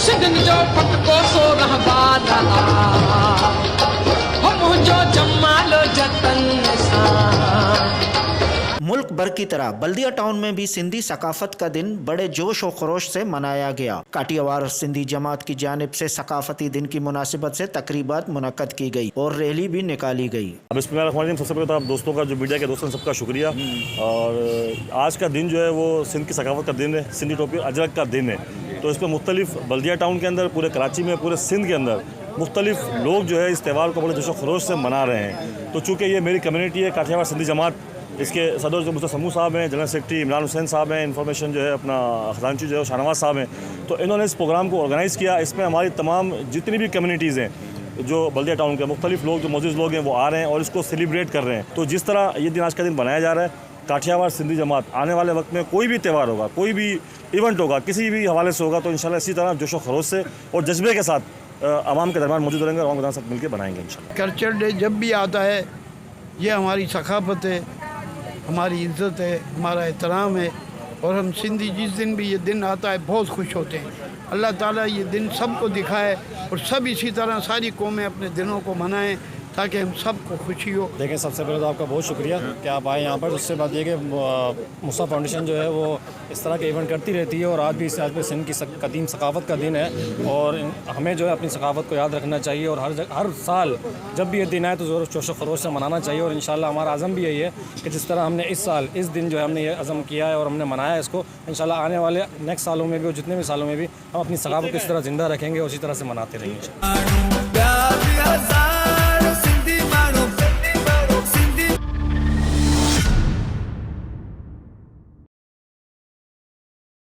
सिंधन जो फटको सो रहवाला हो मुझो जमालो जतन सा। मुल्क भर की तरह बल्दिया टाउन में भी सिंधी सकाफत का दिन बड़े जोश और खरोश से मनाया गया। काठियावाड़ सिंधी जमात की जानिब से सकाफती दिन की मुनासिबत से तकरीबात मुनक्कद की गई और रैली भी निकाली गई। अब बिस्मिल्लाह सबसे पहले तो आप दोस्तों का, जो मीडिया के दोस्तों, सबका शुक्रिया। और आज का दिन जो है वो सिंध की सकाफत का दिन है, सिंधी टोपी अजरक का दिन है। तो इस पर मुख्तलिफ बल्दिया टाउन के अंदर, पूरे कराची में, पूरे सिंध के अंदर मुख्तलिफ लोग जो है इस त्यौहार को बड़े जोश व खरोश से मना रहे हैं। तो चूँकि ये मेरी कम्युनिटी है काठियावाड़ सिंधी जमात, इसके सदर जो मुझसे समूह साहब हैं, जनरल सेक्रेटरी इमरान हुसैन साहब हैं, इन्फॉर्मेशन जो है अपना खजानची जो है शाहनवाज साहब हैं, तो इन्होंने इस प्रोग्राम को ऑर्गेनाइज़ किया। इसमें हमारी तमाम जितनी भी कम्युनिटीज़ हैं, जो बल्दिया टाउन के मुख्तलिफ लोग, जो मौजूद लोग हैं, वो आ रहे हैं और इसको सेलिब्रेट कर रहे हैं। तो जिस तरह ये दिन, आज का दिन बनाया जा रहा है, काठियावाड़ सिंधी जमात आने वाले वक्त में कोई भी त्यौहार होगा, कोई भी इवेंट होगा, किसी भी हवाले से होगा, तो इंशाल्लाह इसी तरह जोश व खरोश से और जज्बे के साथ आवाम के दरमियान मौजूद रहेंगे और आवाम के साथ मिलकर बनाएंगे इंशाल्लाह। कल्चर डे जब भी आता है, ये हमारी सकाफत है, हमारी इज़्ज़त है, हमारा एहतराम है। और हम सिंधी जिस दिन भी ये दिन आता है बहुत खुश होते हैं। अल्लाह ताला ये दिन सबको दिखाए और सब इसी तरह सारी कौमें अपने दिनों को मनाएं ताकि हम सबको खुशी हो। देखें, सबसे पहले तो आपका बहुत शुक्रिया कि आप आए यहाँ पर। उससे बात ये कि मुसा फाउंडेशन जो है वो इस तरह के इवेंट करती रहती है और आज भी पे सिंध की कदीम सकाफत का दिन है और हमें जो है अपनी सकाफत को याद रखना चाहिए और हर साल जब भी ये दिन आए तो ज़ोर जोश व खरोश से मनाना चाहिए। और इंशाल्लाह हमारा अज़म भी यही है कि जिस तरह हमने इस साल इस दिन जो है हमने ये अज़म किया है और हमने मनाया है इसको, इंशाल्लाह आने वाले नेक्स्ट सालों में भी और जितने भी सालों में भी हम अपनी सकाफत को इस तरह ज़िंदा रखेंगे और इसी तरह से मनाते रहेंगे।